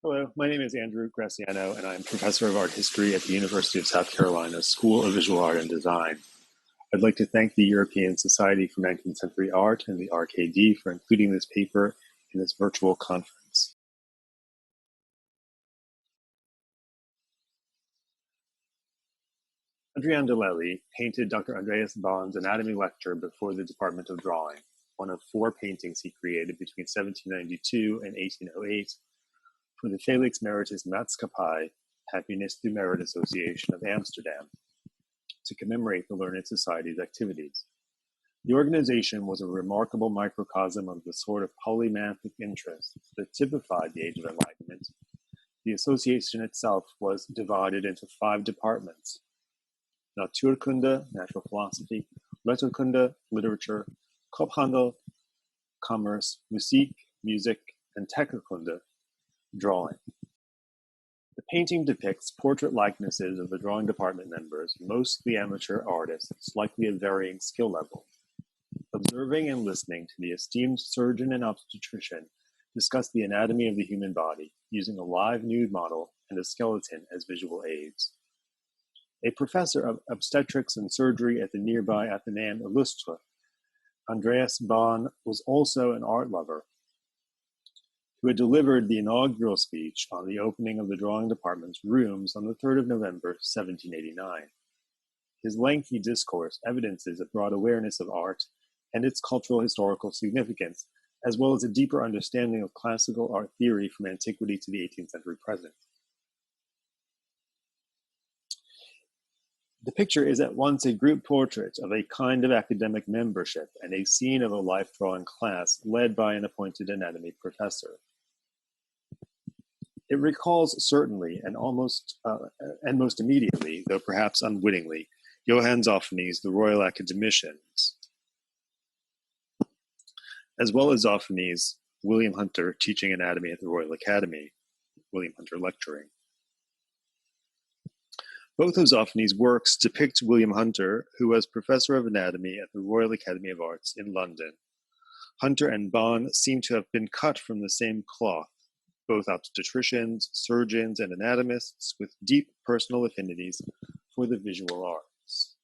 Hello, my name is Andrew Graciano, and I'm Professor of Art History at the University of South Carolina School of Visual Art and Design. I'd like to thank the European Society for 19th-Century Art and the RKD for including this paper in this virtual conference. Adriaan de Lelie painted Dr. Andreas Bohn's anatomy lecture before the Department of Drawing, one of 4 paintings he created between 1792 and 1808 for the Felix Meritis Maatschappij Happiness Through Merit Association of Amsterdam to commemorate the Learned Society's activities. The organization was a remarkable microcosm of the sort of polymathic interests that typified the Age of Enlightenment. The association itself was divided into 5 departments: Natuurkunde, natural philosophy; Letterkunde, literature; Kophandel, commerce; Musik, music; and Tekenkunde, drawing. The painting depicts portrait likenesses of the drawing department members, mostly amateur artists, likely of varying skill level. Observing and listening to the esteemed surgeon and obstetrician discuss the anatomy of the human body, using a live nude model and a skeleton as visual aids. A professor of obstetrics and surgery at the nearby Atheneum Illustre, Andreas Bohn was also an art lover who had delivered the inaugural speech on the opening of the drawing department's rooms on the 3rd of November, 1789. His lengthy discourse evidences a broad awareness of art and its cultural historical significance, as well as a deeper understanding of classical art theory from antiquity to the 18th century present. The picture is at once a group portrait of a kind of academic membership and a scene of a life-drawing class led by an appointed anatomy professor. It recalls certainly and most immediately, though perhaps unwittingly, Johann Zoffany's The Royal Academicians, as well as Zoffany's William Hunter Teaching Anatomy at the Royal Academy, William Hunter lecturing. Both of Zoffany's works depict William Hunter, who was professor of anatomy at the Royal Academy of Arts in London. Hunter and Bohn seem to have been cut from the same cloth, both obstetricians, surgeons, and anatomists with deep personal affinities for the visual arts.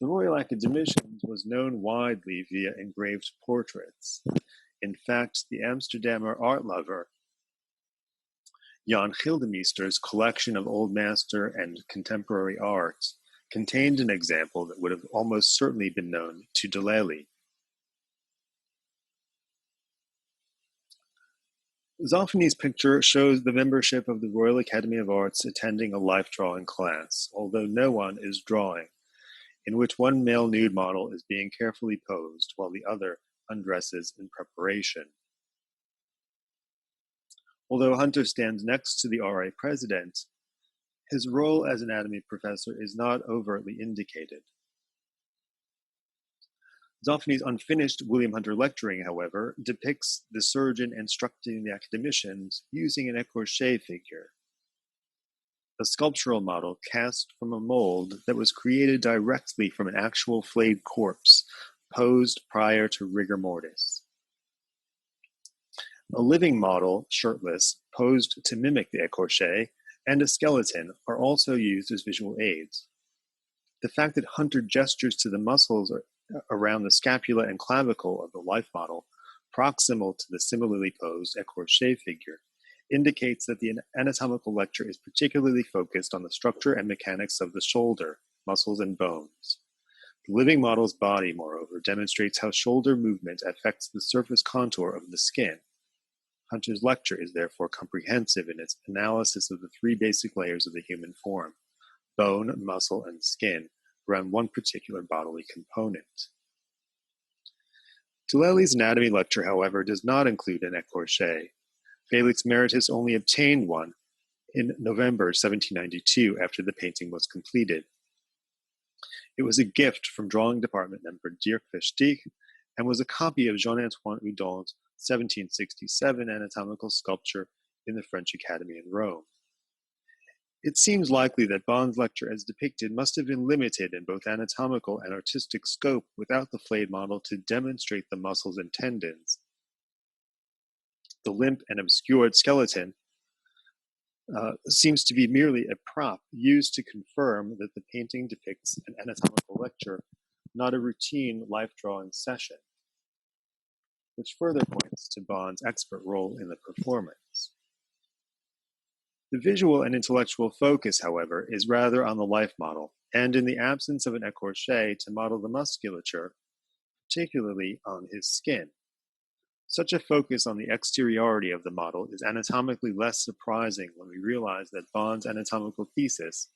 The Royal Academicians was known widely via engraved portraits. In fact, the Amsterdamer art lover Jan Gildemeester's collection of Old Master and contemporary art contained an example that would have almost certainly been known to de Lelie. Zoffany's picture shows the membership of the Royal Academy of Arts attending a life-drawing class, although no one is drawing, in which one male nude model is being carefully posed while the other undresses in preparation. Although Hunter stands next to the RA president, his role as anatomy professor is not overtly indicated. Zoffany's unfinished William Hunter lecturing, however, depicts the surgeon instructing the academicians using an écorché figure, a sculptural model cast from a mold that was created directly from an actual flayed corpse, posed prior to rigor mortis. A living model, shirtless, posed to mimic the écorché, and a skeleton are also used as visual aids. The fact that Hunter gestures to the muscles around the scapula and clavicle of the life model, proximal to the similarly posed écorché figure, indicates that the anatomical lecture is particularly focused on the structure and mechanics of the shoulder, muscles, and bones. The living model's body, moreover, demonstrates how shoulder movement affects the surface contour of the skin. Hunter's lecture is therefore comprehensive in its analysis of the 3 basic layers of the human form: bone, muscle, and skin, around one particular bodily component. De Lelie's anatomy lecture, however, does not include an écorché. Felix Meritis only obtained one in November 1792 after the painting was completed. It was a gift from drawing department member Dirk Versteeg and was a copy of Jean-Antoine Houdon's 1767 anatomical sculpture in the French Academy in Rome. It seems likely that Bohn's lecture as depicted must have been limited in both anatomical and artistic scope without the flayed model to demonstrate the muscles and tendons. The limp and obscured skeleton seems to be merely a prop used to confirm that the painting depicts an anatomical lecture, not a routine life-drawing session, which further points to Bond's expert role in the performance. The visual and intellectual focus, however, is rather on the life model, and in the absence of an écorché to model the musculature, particularly on his skin. Such a focus on the exteriority of the model is anatomically less surprising when we realize that Bond's anatomical thesis,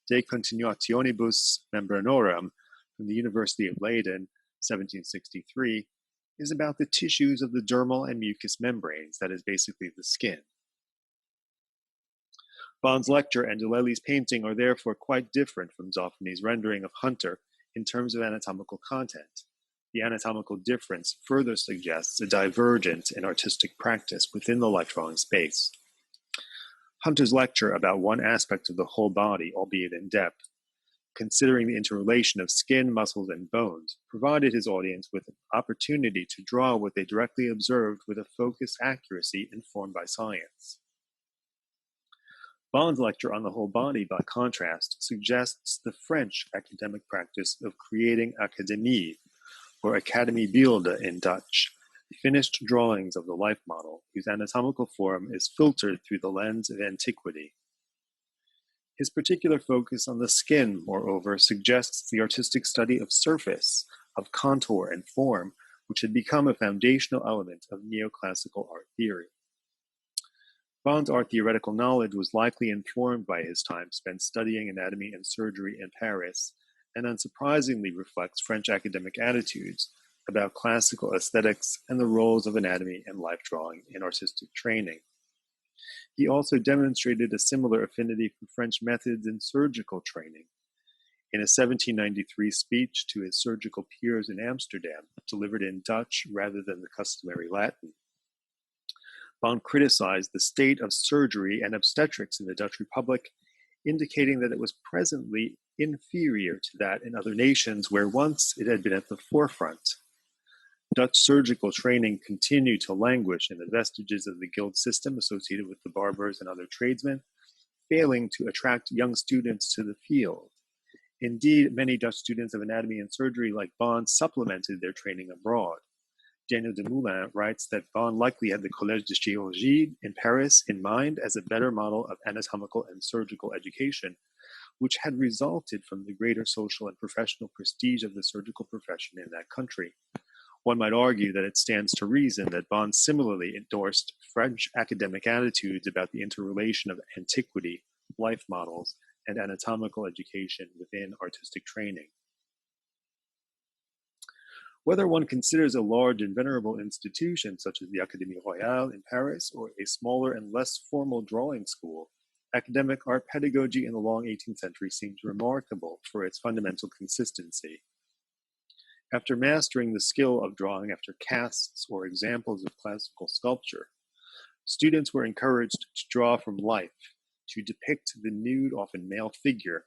De Continuationibus Membranorum, from the University of Leiden, 1763, is about the tissues of the dermal and mucous membranes, that is basically the skin. Bond's lecture and de Lelie's painting are therefore quite different from Zoffany's rendering of Hunter in terms of anatomical content. The anatomical difference further suggests a divergence in artistic practice within the life-drawing space. Hunter's lecture about one aspect of the whole body, albeit in depth, considering the interrelation of skin, muscles, and bones, provided his audience with an opportunity to draw what they directly observed with a focused accuracy informed by science. Bond's lecture on the whole body, by contrast, suggests the French academic practice of creating académie, or Academiebeelden in Dutch, finished drawings of the life model, whose anatomical form is filtered through the lens of antiquity. His particular focus on the skin, moreover, suggests the artistic study of surface, of contour and form, which had become a foundational element of neoclassical art theory. Bond's art theoretical knowledge was likely informed by his time spent studying anatomy and surgery in Paris, and unsurprisingly reflects French academic attitudes about classical aesthetics and the roles of anatomy and life drawing in artistic training. He also demonstrated a similar affinity for French methods in surgical training. In a 1793 speech to his surgical peers in Amsterdam, delivered in Dutch rather than the customary Latin, Bond criticized the state of surgery and obstetrics in the Dutch Republic, indicating that it was presently inferior to that in other nations where once it had been at the forefront. Dutch surgical training continued to languish in the vestiges of the guild system associated with the barbers and other tradesmen, failing to attract young students to the field. Indeed, many Dutch students of anatomy and surgery like Bond supplemented their training abroad. Daniel de Moulin writes that Bond likely had the Collège de Chirurgie in Paris in mind as a better model of anatomical and surgical education, which had resulted from the greater social and professional prestige of the surgical profession in that country. One might argue that it stands to reason that Bond similarly endorsed French academic attitudes about the interrelation of antiquity, life models, and anatomical education within artistic training. Whether one considers a large and venerable institution such as the Académie Royale in Paris or a smaller and less formal drawing school, academic art pedagogy in the long 18th century seems remarkable for its fundamental consistency. After mastering the skill of drawing after casts or examples of classical sculpture, students were encouraged to draw from life, to depict the nude, often male figure.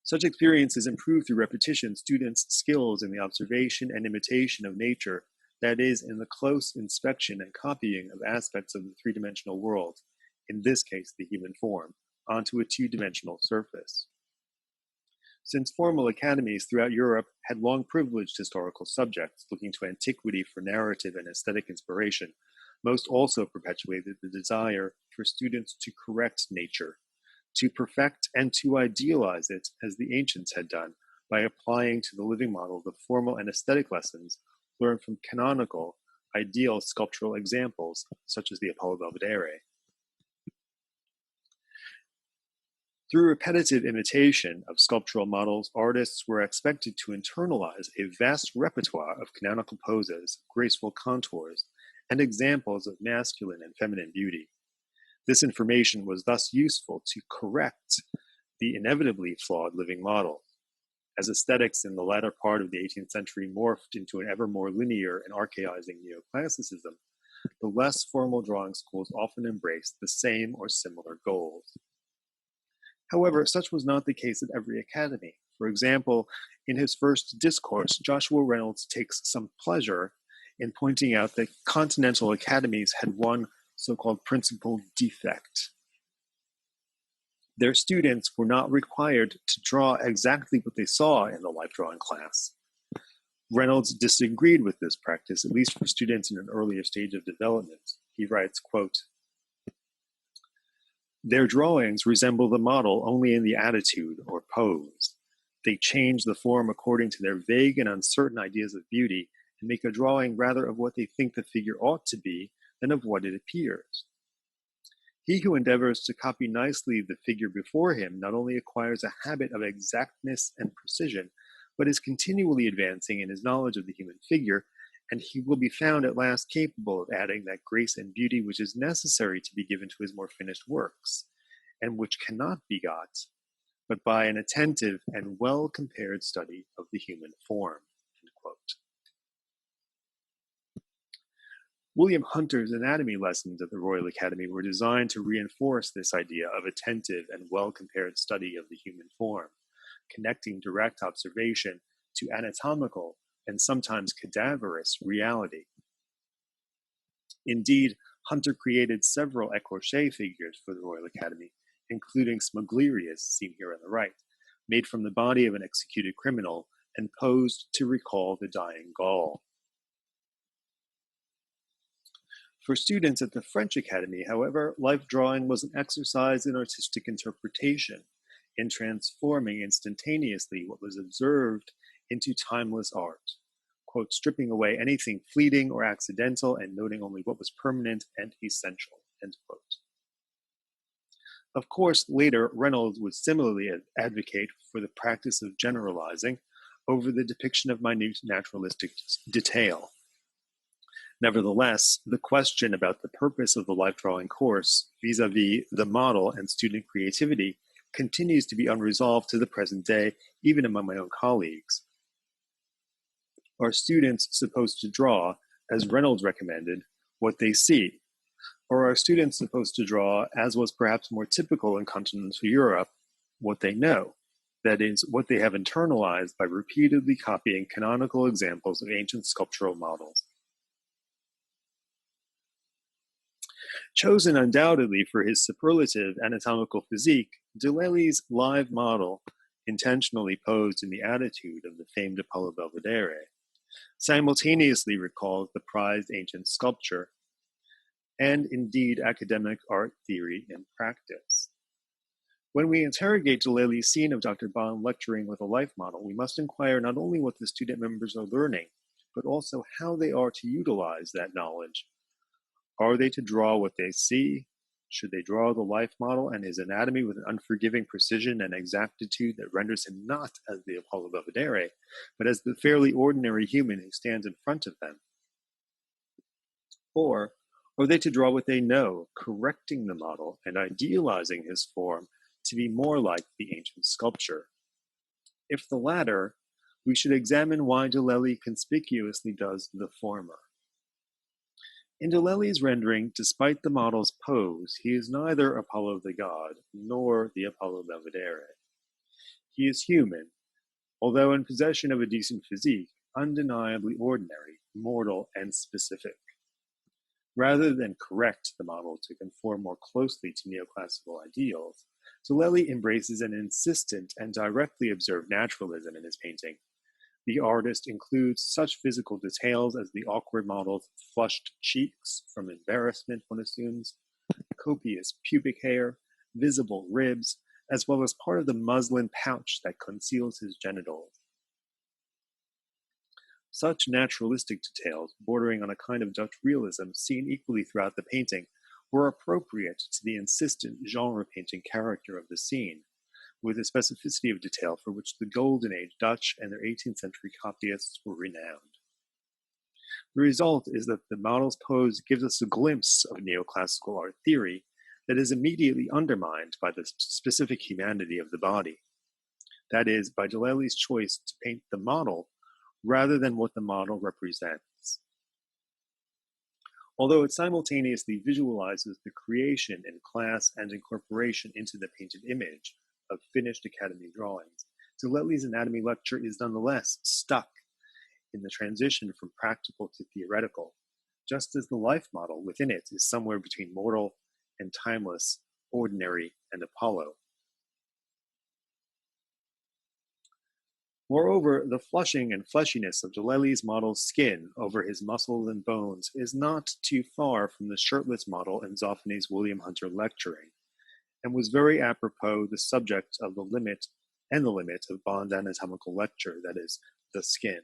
Such experiences improve through repetition students' skills in the observation and imitation of nature, that is, in the close inspection and copying of aspects of the three-dimensional world, in this case the human form, onto a two-dimensional surface. Since formal academies throughout Europe had long privileged historical subjects looking to antiquity for narrative and aesthetic inspiration, most also perpetuated the desire for students to correct nature, to perfect and to idealize it as the ancients had done by applying to the living model the formal and aesthetic lessons learned from canonical, ideal sculptural examples such as the Apollo Belvedere. Through repetitive imitation of sculptural models, artists were expected to internalize a vast repertoire of canonical poses, graceful contours, and examples of masculine and feminine beauty. This information was thus useful to correct the inevitably flawed living model. As aesthetics in the latter part of the 18th century morphed into an ever more linear and archaizing neoclassicism, the less formal drawing schools often embraced the same or similar goals. However, such was not the case at every academy. For example, in his first discourse, Joshua Reynolds takes some pleasure in pointing out that continental academies had one so-called principal defect. Their students were not required to draw exactly what they saw in the life drawing class. Reynolds disagreed with this practice, at least for students in an earlier stage of development. He writes, quote, "Their drawings resemble the model only in the attitude or pose. They change the form according to their vague and uncertain ideas of beauty and make a drawing rather of what they think the figure ought to be than of what it appears. He who endeavors to copy nicely the figure before him not only acquires a habit of exactness and precision, but is continually advancing in his knowledge of the human figure, and he will be found at last capable of adding that grace and beauty which is necessary to be given to his more finished works, and which cannot be got but by an attentive and well-compared study of the human form." End quote. William Hunter's anatomy lessons at the Royal Academy were designed to reinforce this idea of attentive and well-compared study of the human form, connecting direct observation to anatomical and sometimes cadaverous reality. Indeed, Hunter created several écorché figures for the Royal Academy, including Smuglerius, seen here on the right, made from the body of an executed criminal and posed to recall the dying Gaul. For students at the French Academy, however, life drawing was an exercise in artistic interpretation, in transforming instantaneously what was observed into timeless art, quote, stripping away anything fleeting or accidental and noting only what was permanent and essential, end quote. Of course, later, Reynolds would similarly advocate for the practice of generalizing over the depiction of minute naturalistic detail. Nevertheless, the question about the purpose of the life drawing course vis-a-vis the model and student creativity continues to be unresolved to the present day, even among my own colleagues. Are students supposed to draw, as Reynolds recommended, what they see? Or are students supposed to draw, as was perhaps more typical in continental Europe, what they know? That is, what they have internalized by repeatedly copying canonical examples of ancient sculptural models. Chosen undoubtedly for his superlative anatomical physique, de Lelie's live model, intentionally posed in the attitude of the famed Apollo Belvedere, simultaneously recalls the prized ancient sculpture and indeed academic art theory in practice. When we interrogate de Lelie's scene of Dr. Bond lecturing with a life model, we must inquire not only what the student members are learning, but also how they are to utilize that knowledge. Are they to draw what they see? Should they draw the life model and his anatomy with an unforgiving precision and exactitude that renders him not as the Apollo Belvedere, but as the fairly ordinary human who stands in front of them? Or are they to draw what they know, correcting the model and idealizing his form to be more like the ancient sculpture? If the latter, we should examine why de Lelie conspicuously does the former. In de Lelie's rendering, despite the model's pose, he is neither Apollo the god nor the Apollo Belvedere. He is human, although in possession of a decent physique, undeniably ordinary, mortal, and specific. Rather than correct the model to conform more closely to neoclassical ideals, de Lelie embraces an insistent and directly observed naturalism in his painting. The artist includes such physical details as the awkward model's flushed cheeks from embarrassment, one assumes, copious pubic hair, visible ribs, as well as part of the muslin pouch that conceals his genitals. Such naturalistic details, bordering on a kind of Dutch realism seen equally throughout the painting, were appropriate to the insistent genre painting character of the scene, with a specificity of detail for which the Golden Age Dutch and their 18th century copyists were renowned. The result is that the model's pose gives us a glimpse of neoclassical art theory that is immediately undermined by the specific humanity of the body. That is, by de Lelie's choice to paint the model rather than what the model represents. Although it simultaneously visualizes the creation in class and incorporation into the painted image of finished Academy drawings, de Lelie's anatomy lecture is nonetheless stuck in the transition from practical to theoretical, just as the life model within it is somewhere between mortal and timeless, ordinary and Apollo. Moreover, the flushing and fleshiness of de Lelie's model's skin over his muscles and bones is not too far from the shirtless model in Zoffany's William Hunter lecturing, and was very apropos the subject of the limit of Bond's anatomical lecture, that is, the skin.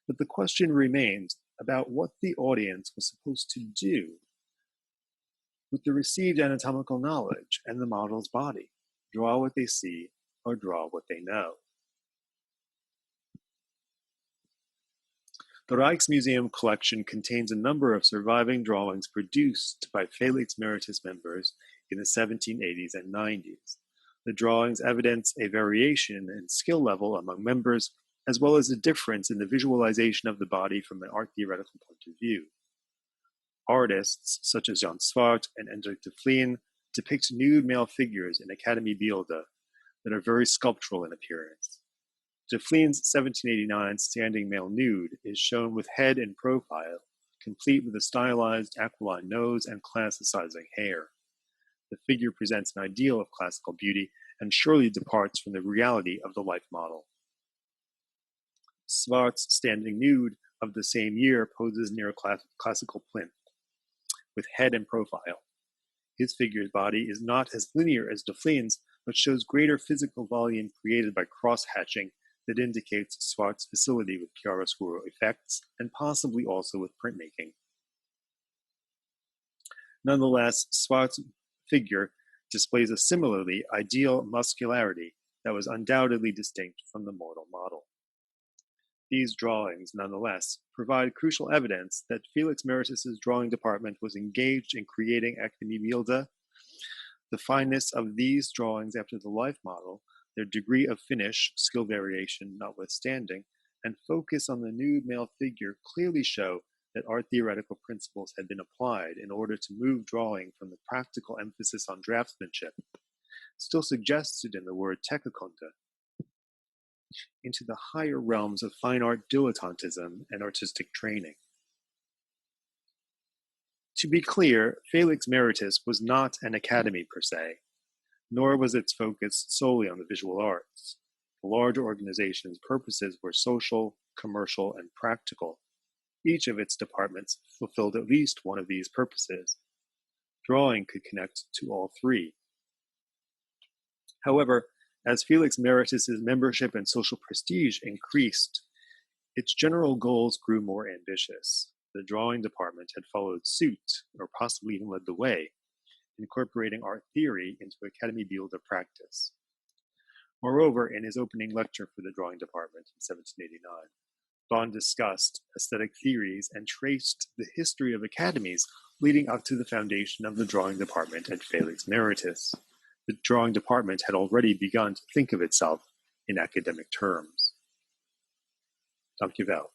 But the question remains about what the audience was supposed to do with the received anatomical knowledge and the model's body, draw what they see or draw what they know. The Rijksmuseum collection contains a number of surviving drawings produced by Felix Meritis members in the 1780s and 90s. The drawings evidence a variation in skill level among members, as well as a difference in the visualization of the body from an art theoretical point of view. Artists such as Jan Swart and Hendrik de Vleen depict nude male figures in Academy beelden that are very sculptural in appearance. De Vleen's 1789 standing male nude is shown with head in profile, complete with a stylized aquiline nose and classicizing hair. The figure presents an ideal of classical beauty and surely departs from the reality of the life model. Swart's standing nude of the same year poses near a classical plinth, with head in profile. His figure's body is not as linear as de Vleen's, but shows greater physical volume created by cross-hatching that indicates Swart's facility with chiaroscuro effects and possibly also with printmaking. Nonetheless, Swart's figure displays a similarly ideal muscularity that was undoubtedly distinct from the mortal model. These drawings, nonetheless, provide crucial evidence that Felix Meritis's drawing department was engaged in creating Academy beelden. The fineness of these drawings after the life model, their degree of finish, skill variation notwithstanding, and focus on the nude male figure clearly show that art theoretical principles had been applied in order to move drawing from the practical emphasis on draftsmanship, still suggested in the word Tekekunde, into the higher realms of fine art dilettantism and artistic training. To be clear, Felix Meritis was not an academy per se, nor was its focus solely on the visual arts. The larger organization's purposes were social, commercial, and practical. Each of its departments fulfilled at least one of these purposes. Drawing could connect to all three. However, as Felix Meritis's membership and social prestige increased, its general goals grew more ambitious. The drawing department had followed suit, or possibly even led the way, incorporating art theory into Academy beelden practice. Moreover, in his opening lecture for the drawing department in 1789, Bond discussed aesthetic theories and traced the history of academies leading up to the foundation of the drawing department at Felix Meritis. The drawing department had already begun to think of itself in academic terms. Dankjewel.